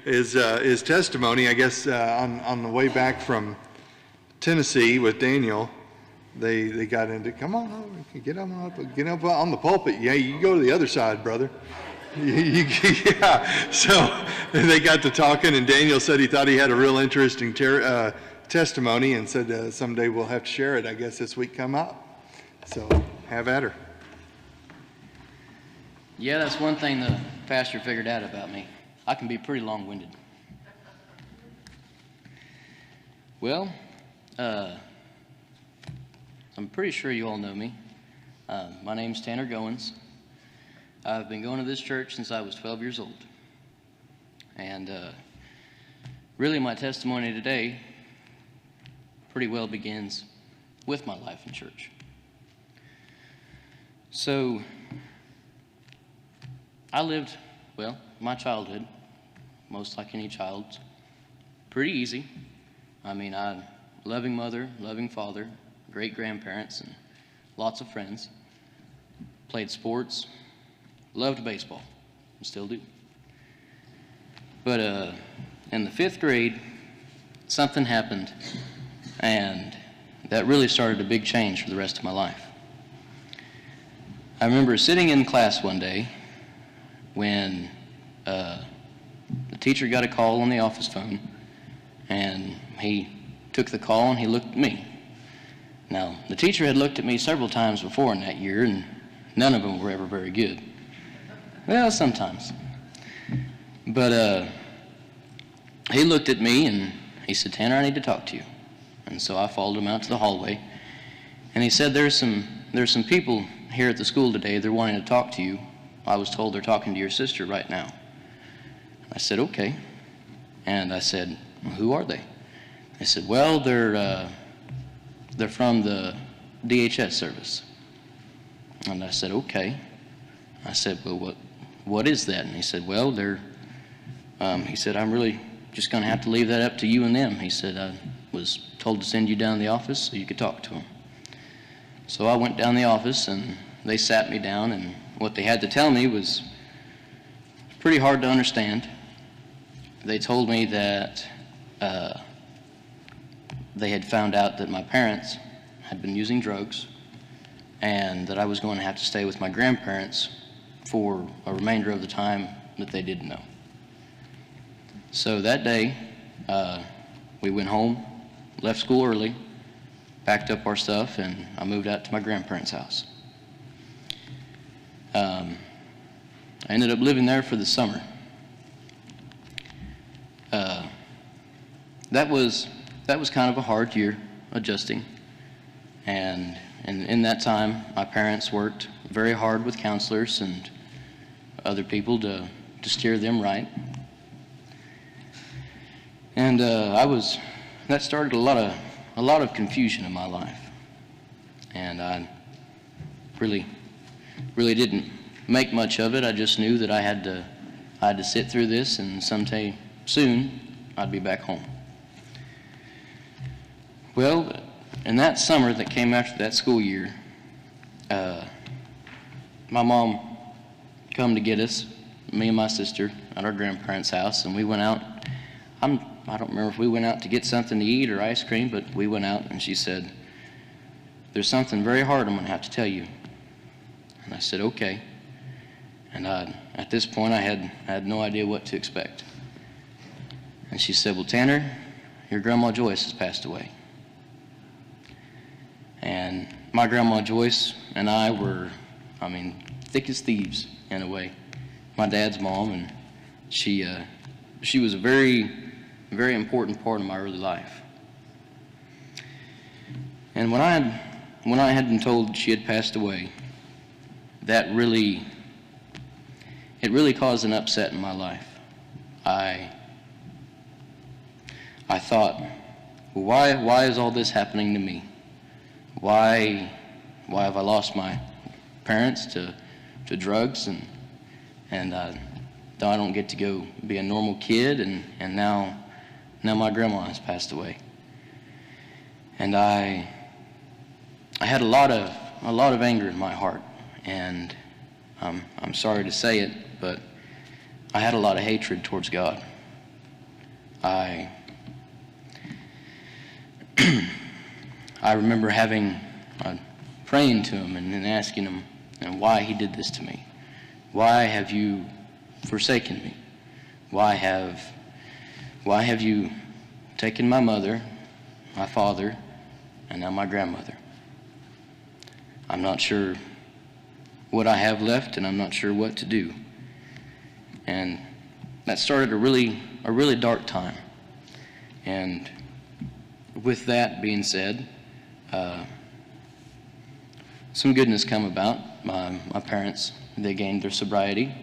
his testimony. I guess on the way back from Tennessee with Daniel, they got into, come on, get up on the pulpit. Yeah, you go to the other side, brother. Yeah. So they got to talking, and Daniel said he thought he had a real interesting testimony, and said someday we'll have to share it. I guess this week come out. So have at her. Yeah, that's one thing the pastor figured out about me. I can be pretty long-winded. Well, I'm pretty sure you all know me. My name's Tanner Goans. I've been going to this church since I was 12 years old. And really my testimony today pretty well begins with my life in church. So, I lived, well, my childhood, most like any child's, pretty easy. I mean, I had a loving mother, loving father, great grandparents, and lots of friends. Played sports, loved baseball, and still do. But in the 5th grade, something happened, and that really started a big change for the rest of my life. I remember sitting in class one day when the teacher got a call on the office phone, and he took the call and he looked at me. Now, the teacher had looked at me several times before in that year, and none of them were ever very good. Well, sometimes. But he looked at me and he said, "Tanner, I need to talk to you." And so I followed him out to the hallway, and he said, there's some people here at the school today. They're wanting to talk to you. I was told they're talking to your sister right now. I said, okay. And I said, well, who are they? They said, well, they're from the DHS service. And I said, okay. I said, well, what is that? And he said, well, he said, I'm really just going to have to leave that up to you and them. He said, I was told to send you down to the office so you could talk to them. So I went down the office, and they sat me down, and what they had to tell me was pretty hard to understand. They told me that they had found out that my parents had been using drugs, and that I was going to have to stay with my grandparents for a remainder of the time that they didn't know. So that day, we went home, left school early, packed up our stuff, and I moved out to my grandparents' house. I ended up living there for the summer. That was kind of a hard year adjusting, and in that time, my parents worked very hard with counselors and other people to steer them right. And that started a lot of confusion in my life, and I really didn't make much of it. I just knew that I had to sit through this, and someday soon I'd be back home. Well, in that summer that came after that school year, my mom come to get us, me and my sister, at our grandparents' house, and we went out. I don't remember if we went out to get something to eat or ice cream, but we went out, and she said, "There's something very hard I'm going to have to tell you." And I said, okay. And at this point, I had no idea what to expect. And she said, well, Tanner, your Grandma Joyce has passed away. And my Grandma Joyce and I were, thick as thieves in a way. My dad's mom, and she was a very, very important part of my early life. And when I had been told she had passed away, it really caused an upset in my life. I thought, well, why is all this happening to me? Why have I lost my parents to drugs, and I don't get to go be a normal kid, and now my grandma has passed away. And I had a lot of anger in my heart, and I'm sorry to say it, but I had a lot of hatred towards God. I I remember praying to him and asking him, why he did this to me. Why have you forsaken me? Why have you taken my mother, my father, and now my grandmother? I'm not sure what I have left, and I'm not sure what to do. And that started a really dark time. And with that being said, some goodness come about. My parents, they gained their sobriety.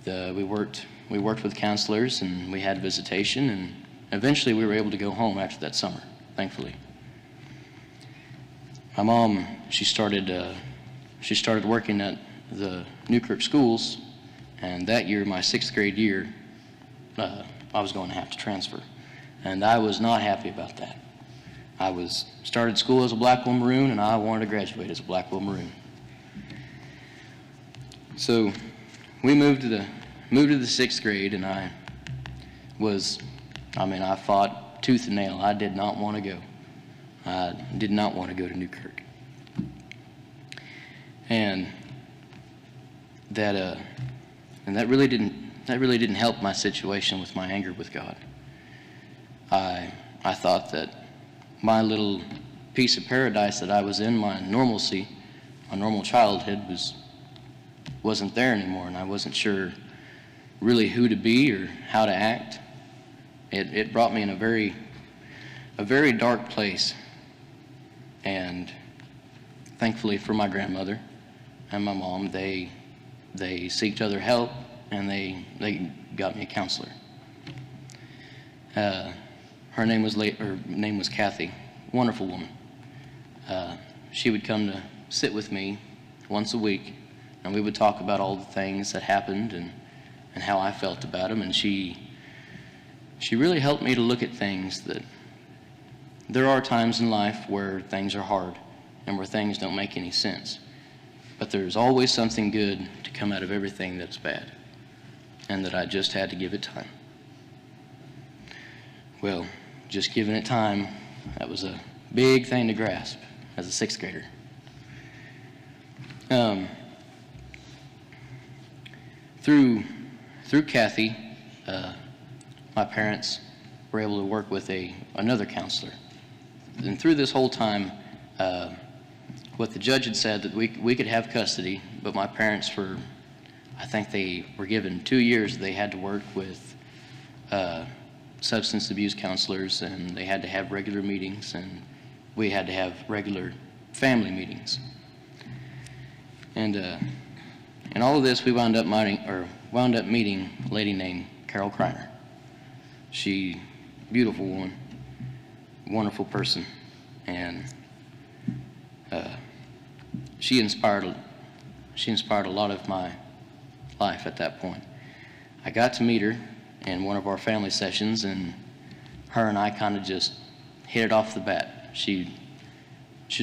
We worked with counselors, and we had visitation, and eventually we were able to go home after that summer, thankfully. My mom, she started working at the Newkirk schools, and that year, my 6th grade year, I was going to have to transfer, and I was not happy about that. I started school as a Blackwell Maroon, and I wanted to graduate as a Blackwell Maroon. So we moved to the 6th grade, and I fought tooth and nail. I did not want to go. I did not want to go to Newkirk. And that really didn't help my situation with my anger with God. I thought that my little piece of paradise that I was in, my normalcy, my normal childhood wasn't there anymore, and I wasn't sure really who to be or how to act. It brought me in a very dark place. And thankfully for my grandmother and my mom, they sought other help, and they got me a counselor. Her name was Kathy, wonderful woman. She would come to sit with me once a week, and we would talk about all the things that happened and how I felt about them. And she really helped me to look at things that there are times in life where things are hard and where things don't make any sense. But there's always something good to come out of everything that's bad, and that I just had to give it time. Well, just giving it time, that was a big thing to grasp as a 6th grader. Through Kathy, my parents were able to work with another counselor. And through this whole time, what the judge had said, that we could have custody, but my parents I think they were given 2 years. They had to work with substance abuse counselors, and they had to have regular meetings, and we had to have regular family meetings. And in all of this, we wound up meeting a lady named Carol Kreiner. She, beautiful woman, wonderful person, and she inspired a lot of my life at that point. I got to meet her in one of our family sessions, and her and I kind of just hit it off the bat. She's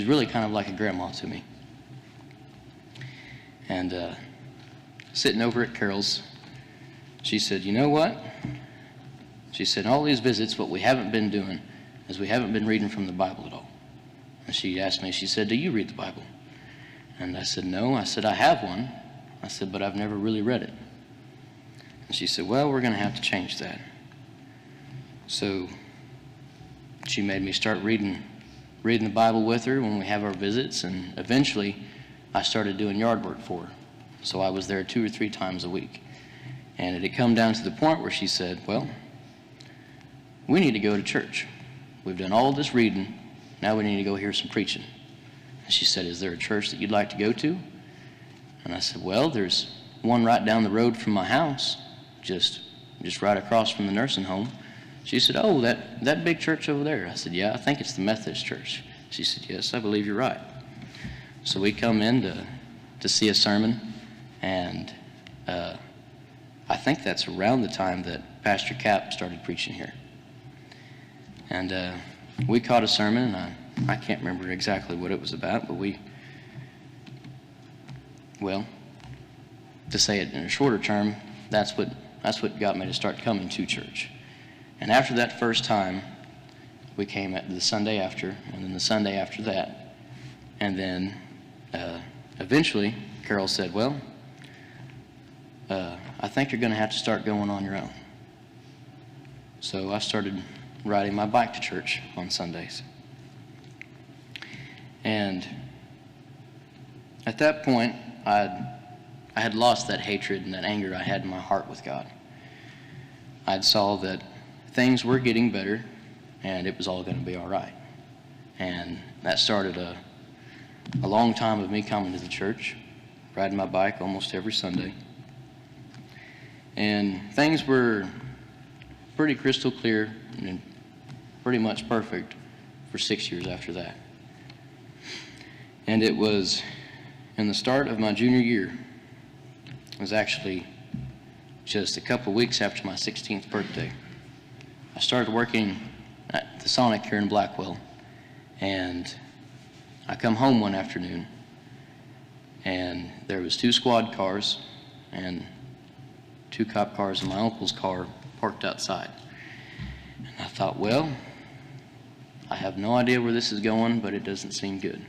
really kind of like a grandma to me. And sitting over at Carol's, she said, "You know what?" She said, "All these visits, what we haven't been doing is we haven't been reading from the Bible at all." And she asked me, she said, "Do you read the Bible?" And I said, "No." I said, "I have one." I said, "But I've never really read it." And she said, "Well, we're going to have to change that." So she made me start reading the Bible with her when we have our visits, and eventually I started doing yard work for her. So I was there 2 or 3 times a week. And it had come down to the point where she said, "Well, we need to go to church. We've done all this reading. Now we need to go hear some preaching." And she said, "Is there a church that you'd like to go to?" And I said, "Well, there's one right down the road from my house, just right across from the nursing home." She said, "Oh, that big church over there." I said, "Yeah, I think it's the Methodist church." She said, "Yes, I believe you're right." So we come in to see a sermon, and I think that's around the time that Pastor Cap started preaching here. And we caught a sermon, and I can't remember exactly what it was about, but to say it in a shorter term, that's what got me to start coming to church. And after that first time, we came at the Sunday after, and then the Sunday after that. And then eventually, Carol said, well, I think you're going to have to start going on your own. So I started riding my bike to church on Sundays. And at that point, I had lost that hatred and that anger I had in my heart with God. I saw that things were getting better, and it was all going to be all right. And that started a long time of me coming to the church, riding my bike almost every Sunday. And things were pretty crystal clear and pretty much perfect for 6 years after that. And it was in the start of my junior year. It was actually just a couple weeks after my 16th birthday. I started working at the Sonic here in Blackwell, and I come home one afternoon, and there was 2 squad cars and 2 cop cars and my uncle's car parked outside. And I thought, well, I have no idea where this is going, but it doesn't seem good.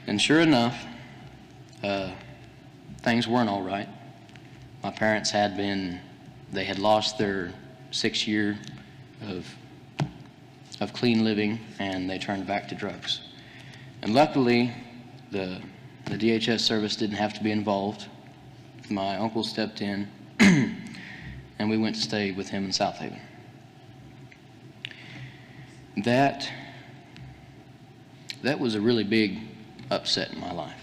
And sure enough, things weren't all right. My parents they had lost their 6th year of clean living, and they turned back to drugs. And luckily, the DHS service didn't have to be involved. My uncle stepped in, and we went to stay with him in South Haven. That was a really big upset in my life.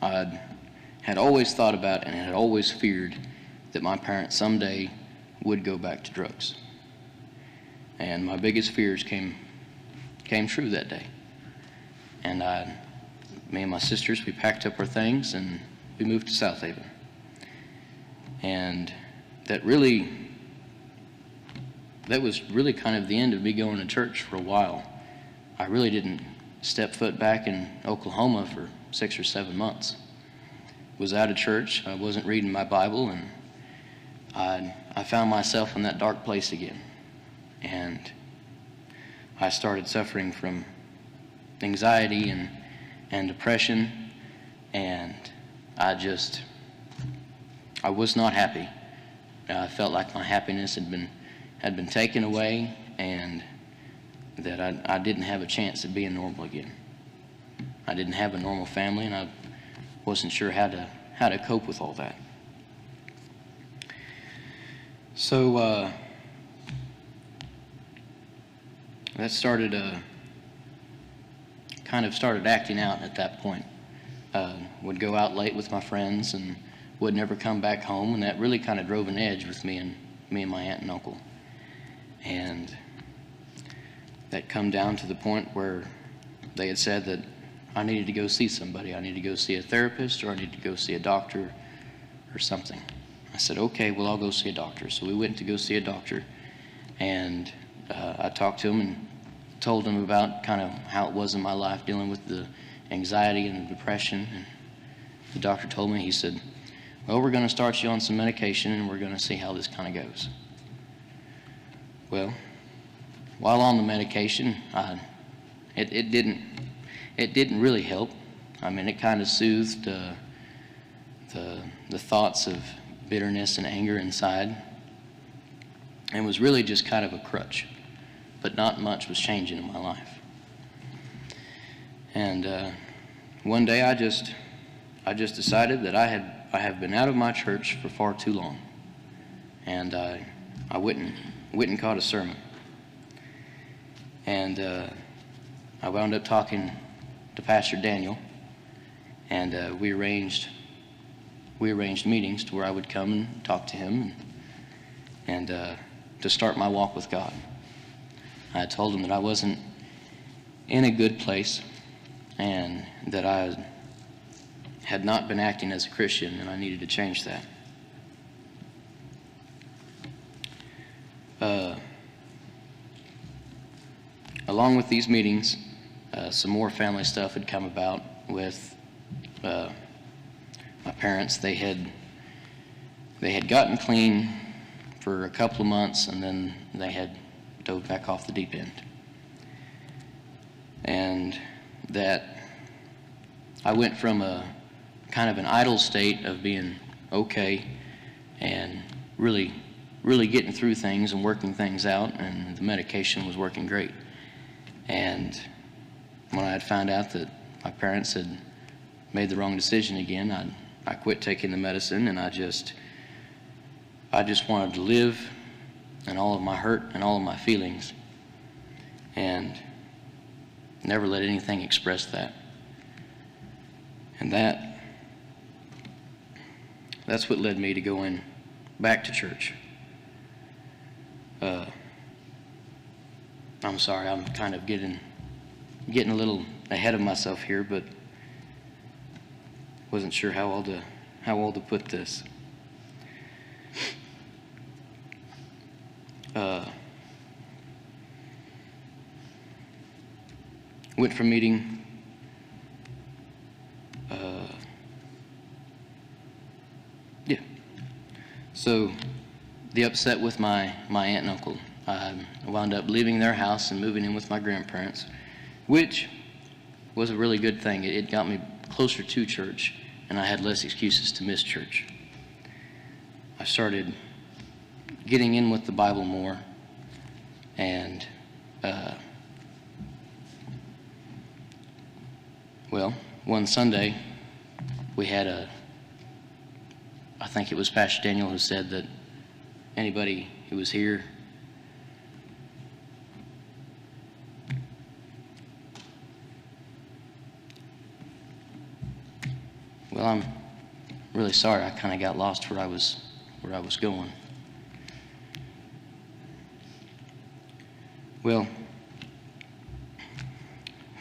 I had always thought about and had always feared that my parents someday would go back to drugs. And my biggest fears came true that day. And me and my sisters, we packed up our things and we moved to South Haven. And that was really kind of the end of me going to church for a while. I really didn't step foot back in Oklahoma for 6 or 7 months. Was out of church, I wasn't reading my Bible, and I found myself in that dark place again. And I started suffering from anxiety and depression, and I was not happy. I felt like my happiness had been taken away, and that I didn't have a chance at being normal again. I didn't have a normal family, and I wasn't sure how to cope with all that. So that started acting out at that point. Would go out late with my friends and would never come back home, and that really kind of drove an edge with me and my aunt and uncle. And that come down to the point where they had said that I needed to go see somebody. I needed to go see a therapist, or I needed to go see a doctor or something. I said, okay, well, I'll go see a doctor. So we went to go see a doctor, and I talked to him and told him about kind of how it was in my life dealing with the anxiety and the depression. And the doctor told me, he said, well, we're going to start you on some medication, and we're going to see how this kind of goes. Well, while on the medication, it didn't really help. I mean, it kind of soothed the thoughts of bitterness and anger inside, and was really just kind of a crutch. But not much was changing in my life. And one day I just decided that I have been out of my church for far too long, and I went and caught a sermon. And I wound up talking to Pastor Daniel, and we arranged meetings to where I would come and talk to him and to start my walk with God. I told him that I wasn't in a good place, and that I had not been acting as a Christian, and I needed to change that. Along with these meetings, some more family stuff had come about with my parents. They had gotten clean for a couple of months, and then they had dove back off the deep end. And that I went from a kind of an idle state of being okay and really getting through things and working things out, and the medication was working great. And when I had found out that my parents had made the wrong decision again, I quit taking the medicine, and I just wanted to live, and all of my hurt and all of my feelings, and never let anything express that. And that's what led me to going back to church. I'm sorry, I'm kind of getting a little ahead of myself here, but wasn't sure how all to put this. Went from meeting so the upset with my aunt and uncle. I wound up leaving their house and moving in with my grandparents, which was a really good thing. It got me closer to church, and I had less excuses to miss church. I started getting in with the Bible more, and one Sunday we had I think it was Pastor Daniel who said that anybody who was here I'm really sorry, I kind of got lost where I was going. Well,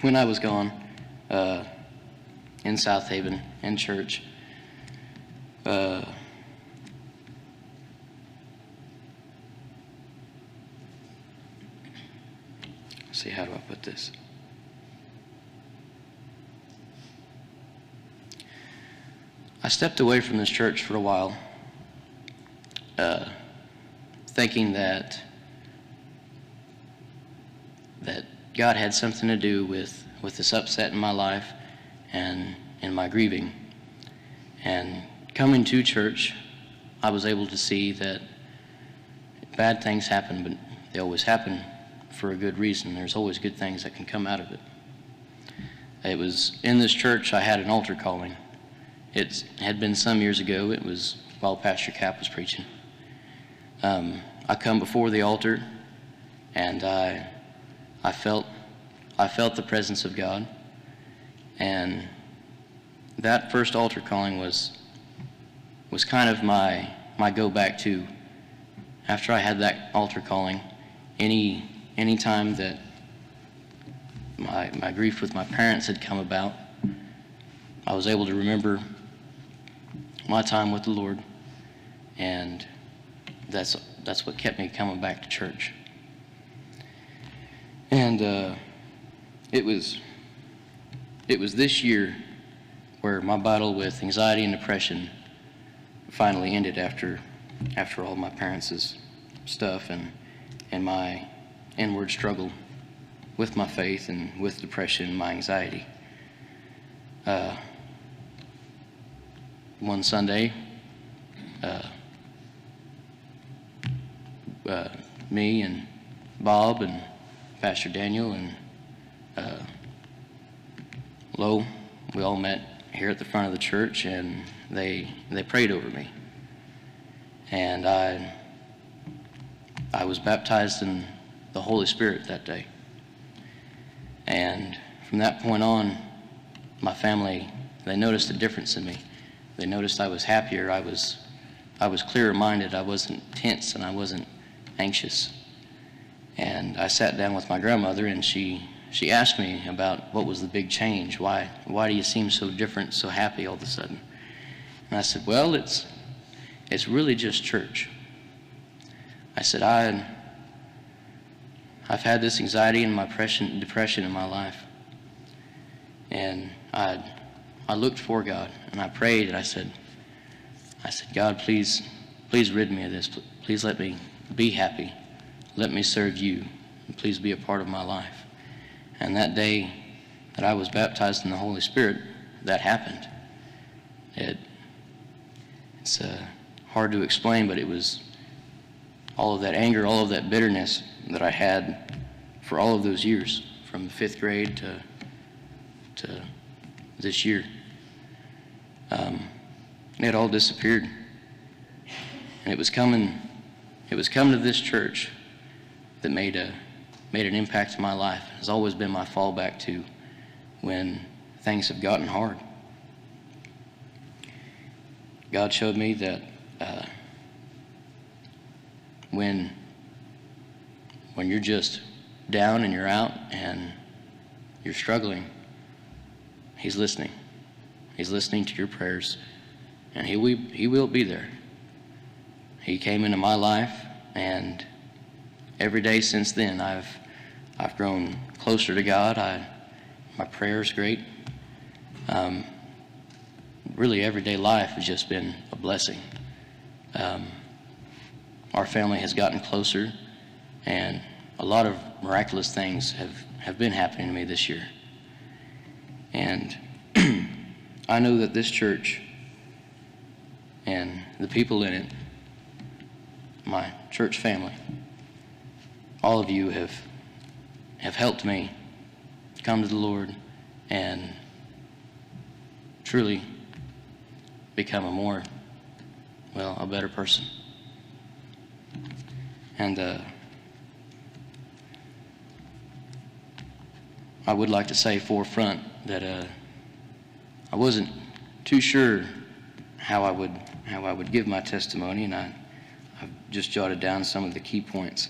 when I was gone in South Haven, in church, see, how do I put this? I stepped away from this church for a while, thinking that God had something to do with this upset in my life and in my grieving. And coming to church, I was able to see that bad things happen, but they always happen for a good reason. There's always good things that can come out of it. It was in this church I had an altar calling. It had been some years ago. It was while Pastor Cap was preaching. I come before the altar, and I felt the presence of God. And that first altar calling was kind of my go back to. After I had that altar calling, any time that my grief with my parents had come about, I was able to remember my time with the Lord, and that's what kept me coming back to church. And it was this year where my battle with anxiety and depression finally ended after all my parents' stuff and my inward struggle with my faith and with depression and my anxiety. One Sunday, me and Bob and Pastor Daniel and Lo, we all met here at the front of the church, and they prayed over me. And I was baptized in the Holy Spirit that day. And from that point on, my family, they noticed a difference in me. They noticed I was happier. I was clearer-minded. I wasn't tense, and I wasn't anxious. And I sat down with my grandmother, and she asked me about what was the big change. Why do you seem so different, so happy all of a sudden? And I said, well, it's really just church. I said, I've had this anxiety and depression in my life. And I looked for God, and I prayed, and I said, God, please rid me of this. Please let me be happy. Let me serve you. And please be a part of my life. And that day that I was baptized in the Holy Spirit, that happened. It's hard to explain, but it was all of that anger, all of that bitterness that I had for all of those years, from 5th grade to this year. It all disappeared. And it was coming to this church that made an impact in my life. It has always been my fallback to when things have gotten hard. God showed me that when you're just down and you're out and you're struggling, He's listening. He's listening to your prayers, and He will be there. He came into my life, and every day since then, I've grown closer to God. My prayer's great. Really, everyday life has just been a blessing. Our family has gotten closer, and a lot of miraculous things have been happening to me this year. And I know that this church and the people in it, my church family, all of you have helped me come to the Lord and truly become a better person. And I would like to say forefront that I wasn't too sure how I would give my testimony, and I've just jotted down some of the key points.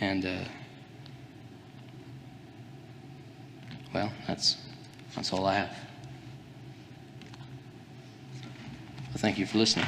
And that's all I have. Thank you for listening.